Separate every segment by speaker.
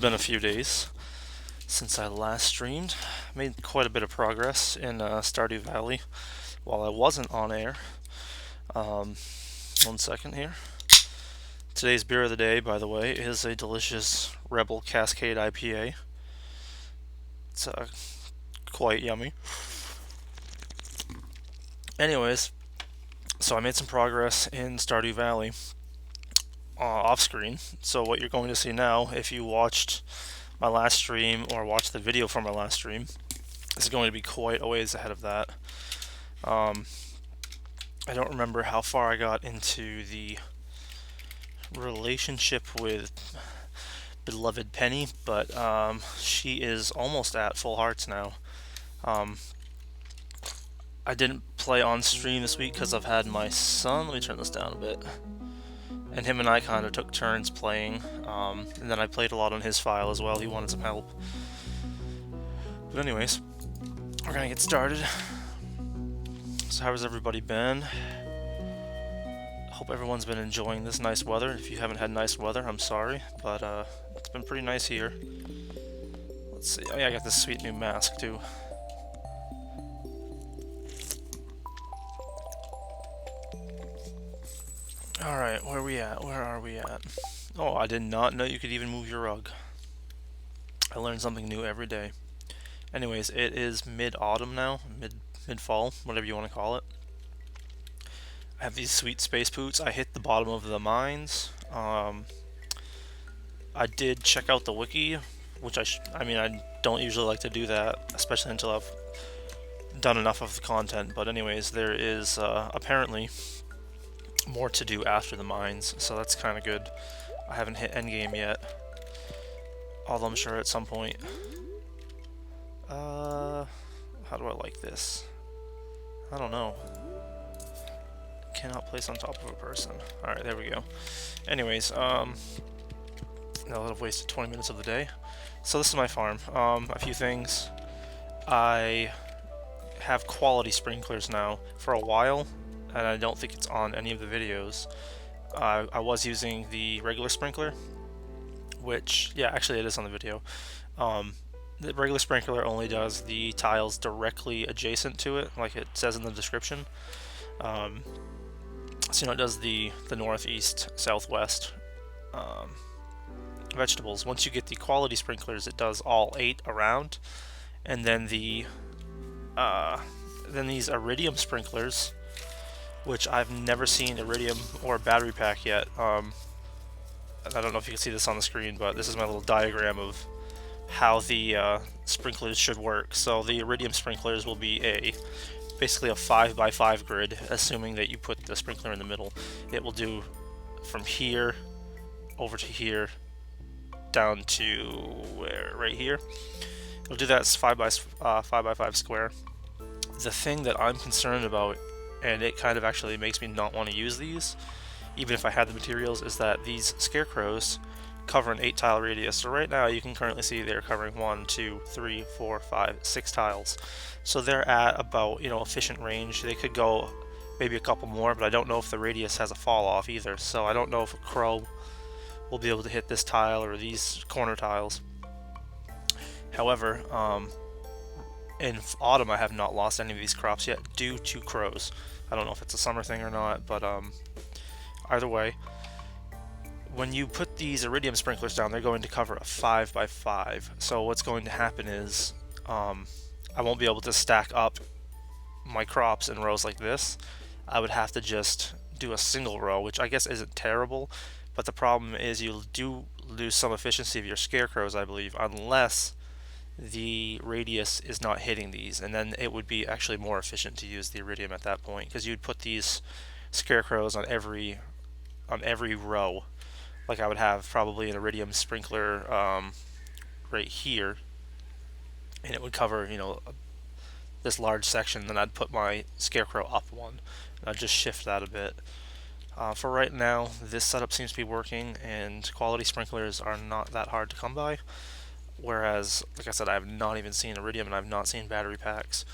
Speaker 1: been a few days since I last streamed. Made quite a bit of progress in Stardew Valley while I wasn't on air. Um, 1 second here. Today's beer of the day, by the way, is a delicious Rebel Cascade IPA. It's quite yummy. Anyways, so I made some progress in Stardew Valley off screen. So, what you're going to see now, if you watched my last stream or watched the video from my last stream, is going to be quite a ways ahead of that. Um, I don't remember how far I got into the relationship with beloved Penny, but she is almost at full hearts now. Um, I didn't play on stream this week because I've had my son. Let me turn this down a bit. And him and I kind of took turns playing, and then I played a lot on his file as well. He wanted some help. But anyways, we're gonna get started. So how has everybody been? Hope everyone's been enjoying this nice weather. If you haven't had nice weather, I'm sorry, but it's been pretty nice here. Let's see. Oh yeah, I got this sweet new mask too. Alright, where are we at? Where are we at? Oh, I did not know you could even move your rug. I learn something new every day. Anyways, it is mid-autumn now, mid-fall, whatever you want to call it. I have these sweet space boots. I hit the bottom of the mines. I did check out the wiki, which I mean, I don't usually like to do that, especially until I've done enough of the content. But anyways, there is apparently more to do after the mines, so that's kind of good. I haven't hit endgame yet, although I'm sure at some point. How do I like this? I don't know. Cannot place on top of a person. Alright, there we go. Anyways, now that I've wasted 20 minutes of the day. So this is my farm. A few things. I have quality sprinklers now. For a while, and I don't think it's on any of the videos, I was using the regular sprinkler, which, yeah, actually it is on the video. The regular sprinkler only does the tiles directly adjacent to it, like it says in the description. So, it does the north, east, southwest vegetables. Once you get the quality sprinklers, it does all 8 around, and then these iridium sprinklers, which I've never seen iridium or battery pack yet. I don't know if you can see this on the screen, but this is my little diagram of how the sprinklers should work. So the iridium sprinklers will be basically a 5x5 grid, assuming that you put the sprinkler in the middle. It will do from here over to here down to where, right here. It'll do that as 5x5 square. The thing that I'm concerned about, and it kind of actually makes me not want to use these, even if I had the materials, is that these scarecrows cover an 8-tile radius. So right now you can currently see they're covering 1, 2, 3, 4, 5, 6 tiles. So they're at about, efficient range. They could go maybe a couple more, but I don't know if the radius has a fall off either. So I don't know if a crow will be able to hit this tile or these corner tiles. However, in autumn I have not lost any of these crops yet due to crows. I don't know if it's a summer thing or not, but either way, when you put these iridium sprinklers down, they're going to cover a 5x5. So what's going to happen is I won't be able to stack up my crops in rows like this. I would have to just do a single row, which I guess isn't terrible, but the problem is you do lose some efficiency of your scarecrows, I believe, unless the radius is not hitting these, and then it would be actually more efficient to use the iridium at that point, because you'd put these scarecrows on every row. Like I would have probably an iridium sprinkler right here, and it would cover, this large section. Then I'd put my scarecrow up one, and I'd just shift that a bit. For right now, this setup seems to be working, and quality sprinklers are not that hard to come by. Whereas, like I said, I have not even seen iridium, and I've not seen battery packs.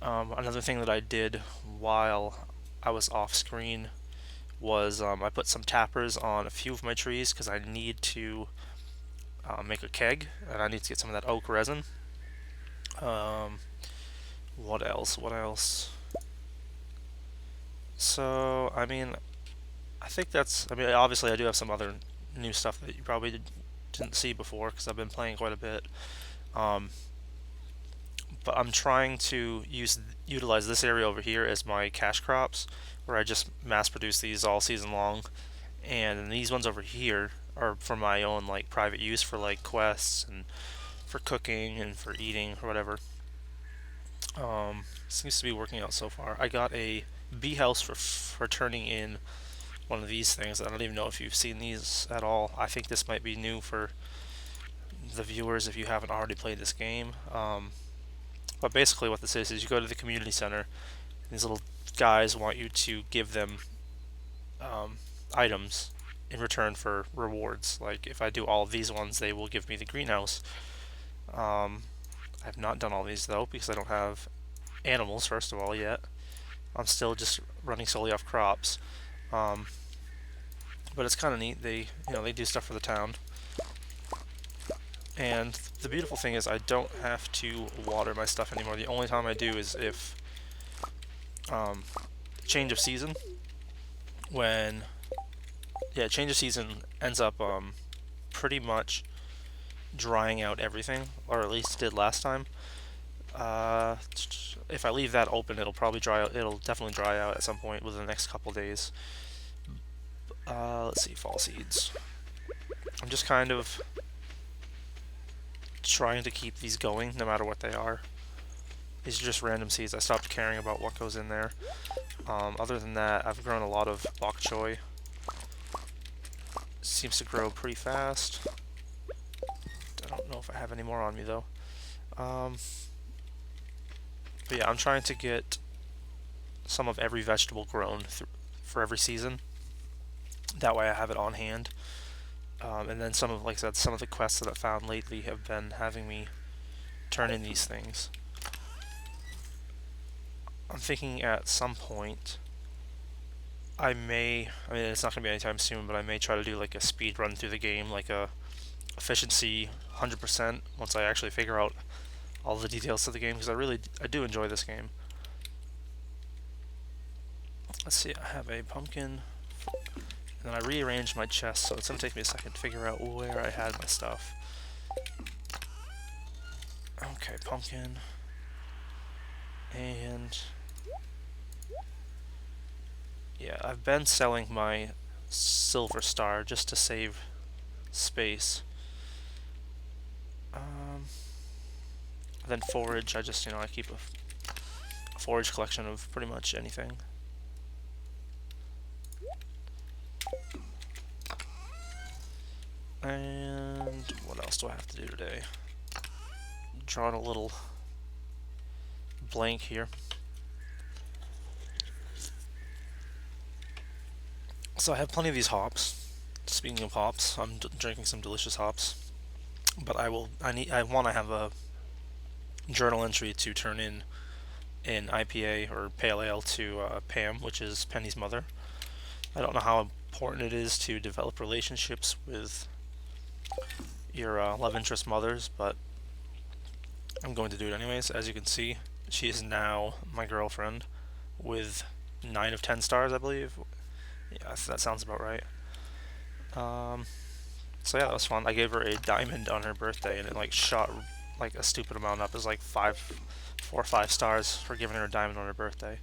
Speaker 1: Another thing that I did while I was off screen was I put some tappers on a few of my trees because I need to make a keg, and I need to get some of that oak resin. Um, what else? What else? So, I mean, I think that's. I mean, obviously, I do have some other new stuff that you probably didn't see before because I've been playing quite a bit. Um, but I'm trying to utilize this area over here as my cash crops, where I just mass produce these all season long, and these ones over here are for my own like private use for like quests and for cooking and for eating or whatever. Seems to be working out so far. I got a bee house for turning in one of these things. I don't even know if you've seen these at all. I think this might be new for the viewers if you haven't already played this game. But basically, what this is you go to the community center. These little guys want you to give them um, items in return for rewards. Like if I do all of these ones, they will give me the greenhouse. Um, I've not done all these though because I don't have animals first of all yet. I'm still just running solely off crops. Um, but it's kind of neat. They do stuff for the town. And the beautiful thing is I don't have to water my stuff anymore. The only time I do is if um, change of season. When change of season ends up pretty much drying out everything, or at least did last time. Uh, if I leave that open, it'll probably dry out. It'll definitely dry out at some point within the next couple days. Let's see, fall seeds. I'm just kind of trying to keep these going no matter what they are. These are just random seeds. I stopped caring about what goes in there. Other than that, I've grown a lot of bok choy. Seems to grow pretty fast. I don't know if I have any more on me though. But yeah, I'm trying to get some of every vegetable grown for every season. That way I have it on hand. And then some of, like I said, some of the quests that I've found lately have been having me turn in these things. I'm thinking at some point I mean it's not going to be anytime soon, but I may try to do like a speed run through the game, like a efficiency 100% once I actually figure out all the details of the game, because I do enjoy this game. Let's see, I have a pumpkin, and then I rearranged my chest, so it's going to take me a second to figure out where I had my stuff. Okay, pumpkin. And yeah, I've been selling my silver star just to save space. Then forage, I keep a forage collection of pretty much anything. And what else do I have to do today? Drawing a little blank here. So I have plenty of these hops. Speaking of hops, I'm drinking some delicious hops. But I want to have a journal entry to turn in an IPA or pale ale to Pam, which is Penny's mother. I don't know how important it is to develop relationships with your love interest mothers, but I'm going to do it anyways. As you can see, she is now my girlfriend with 9 of 10 stars, I believe. Yeah, that sounds about right. So yeah, that was fun. I gave her a diamond on her birthday, and it like shot like a stupid amount up. It was like 4 or 5 stars for giving her a diamond on her birthday.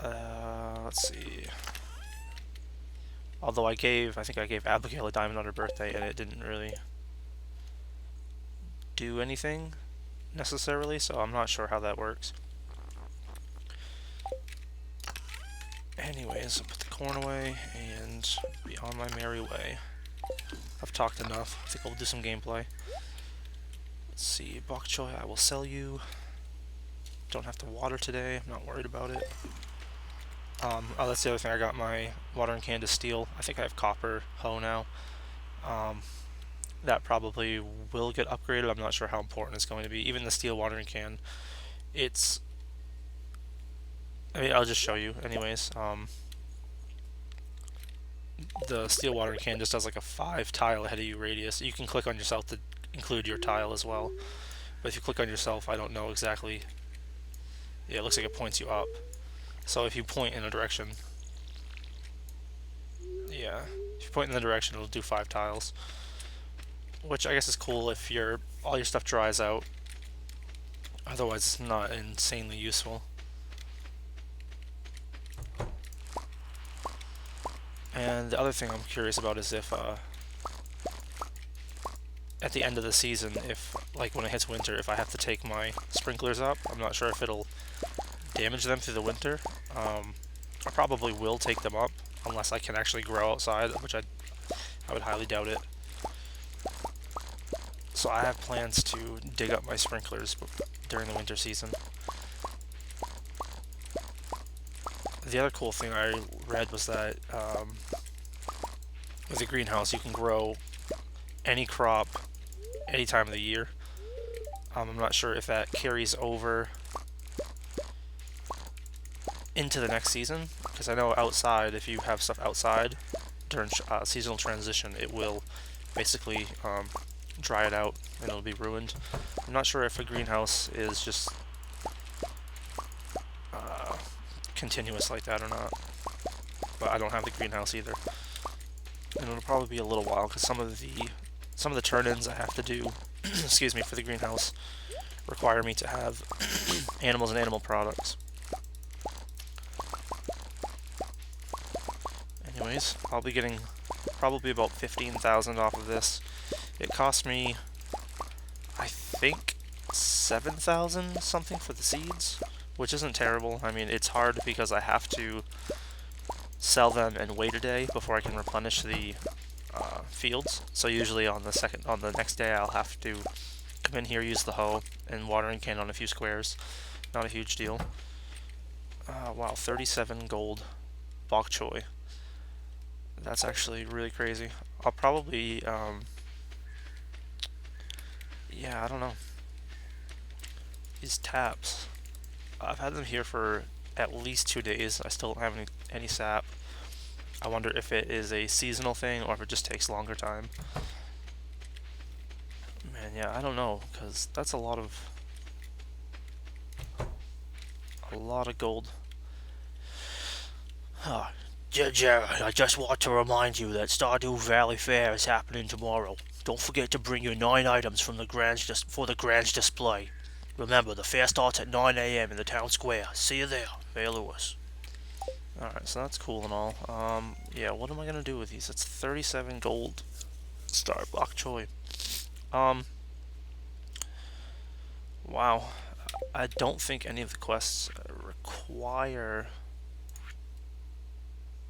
Speaker 1: Let's see. Although I think I gave Abigail a diamond on her birthday, and it didn't really do anything necessarily, so I'm not sure how that works. Anyways, I'll put the corn away and be on my merry way. I've talked enough. I think I'll do some gameplay. Let's see, bok choy, I will sell you. Don't have to water today. I'm not worried about it. Oh, that's the other thing. I got my watering can to steel. I think I have copper hoe now. That probably will get upgraded. I'm not sure how important it's going to be. Even the steel watering can, I'll just show you anyways. the steel watering can just does like a 5 tile ahead of you radius. You can click on yourself to include your tile as well. But if you click on yourself, I don't know exactly. Yeah, it looks like it points you up. So if you point in a direction, yeah, if you point in the direction, it'll do 5 tiles, which I guess is cool if all your stuff dries out. Otherwise, it's not insanely useful. And the other thing I'm curious about is if at the end of the season, if like when it hits winter, if I have to take my sprinklers up, I'm not sure if it'll damage them through the winter. I probably will take them up unless I can actually grow outside, which I would highly doubt it. So I have plans to dig up my sprinklers during the winter season. The other cool thing I read was that with a greenhouse you can grow any crop any time of the year. I'm not sure if that carries over into the next season, because I know outside, if you have stuff outside during seasonal transition, it will basically dry it out and it'll be ruined. I'm not sure if a greenhouse is just continuous like that or not, but I don't have the greenhouse either, and it'll probably be a little while because some of the turn-ins I have to do, excuse me, for the greenhouse require me to have animals and animal products. Anyways, I'll be getting probably about 15,000 off of this. It cost me, I think, 7,000 something for the seeds, which isn't terrible. I mean, it's hard because I have to sell them and wait a day before I can replenish the fields. So usually on the next day, I'll have to come in here, use the hoe, and watering can on a few squares. Not a huge deal. Wow, 37 gold bok choy. That's actually really crazy. I'll probably, yeah, I don't know. These taps, I've had them here for at least 2 days. I still don't have any sap. I wonder if it is a seasonal thing or if it just takes longer time. Man, yeah, I don't know, because that's a lot of gold. Jared, I just want to remind you that Stardew Valley Fair is happening tomorrow. Don't forget to bring your 9 items from for the Grange display. Remember, the fair starts at 9 a.m. in the town square. See you there, Fair Lewis. Alright, so that's cool and all. Yeah, what am I gonna do with these? It's 37 gold star bok choy. Wow. I don't think any of the quests require...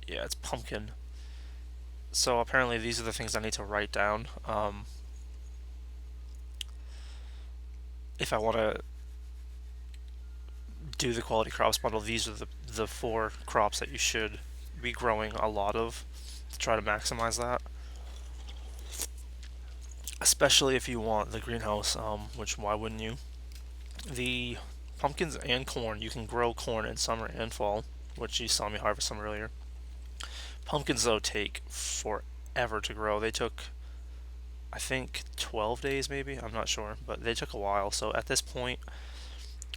Speaker 1: Yeah, it's pumpkin. So apparently these are the things I need to write down. If I want to do the quality crops bundle, these are the 4 crops that you should be growing a lot of to try to maximize that. Especially if you want the greenhouse, which why wouldn't you? The pumpkins and corn, you can grow corn in summer and fall, which you saw me harvest some earlier. Pumpkins, though, take forever to grow. They took, I think, 12 days maybe? I'm not sure, but they took a while. So at this point,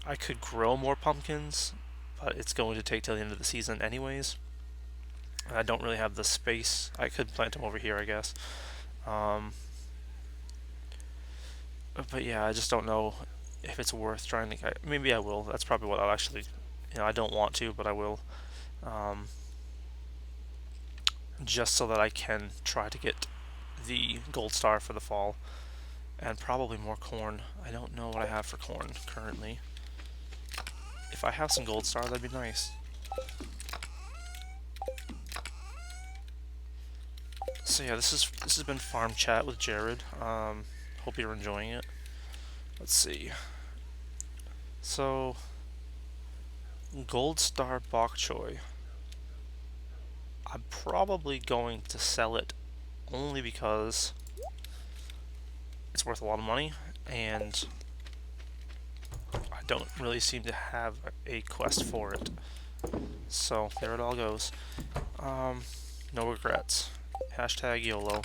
Speaker 1: I could grow more pumpkins, but it's going to take till the end of the season anyways. I don't really have the space. I could plant them over here, I guess. But yeah, I just don't know if it's worth trying to... Maybe I will. That's probably what I'll actually... I don't want to, but I will. Just so that I can try to get the gold star for the fall. And probably more corn. I don't know what I have for corn currently. If I have some gold star, that'd be nice. So yeah, this has been Farm Chat with Jared. Hope you're enjoying it. Let's see. So, gold star bok choy. I'm probably going to sell it only because it's worth a lot of money, and I don't really seem to have a quest for it. So there it all goes. No regrets. Hashtag YOLO.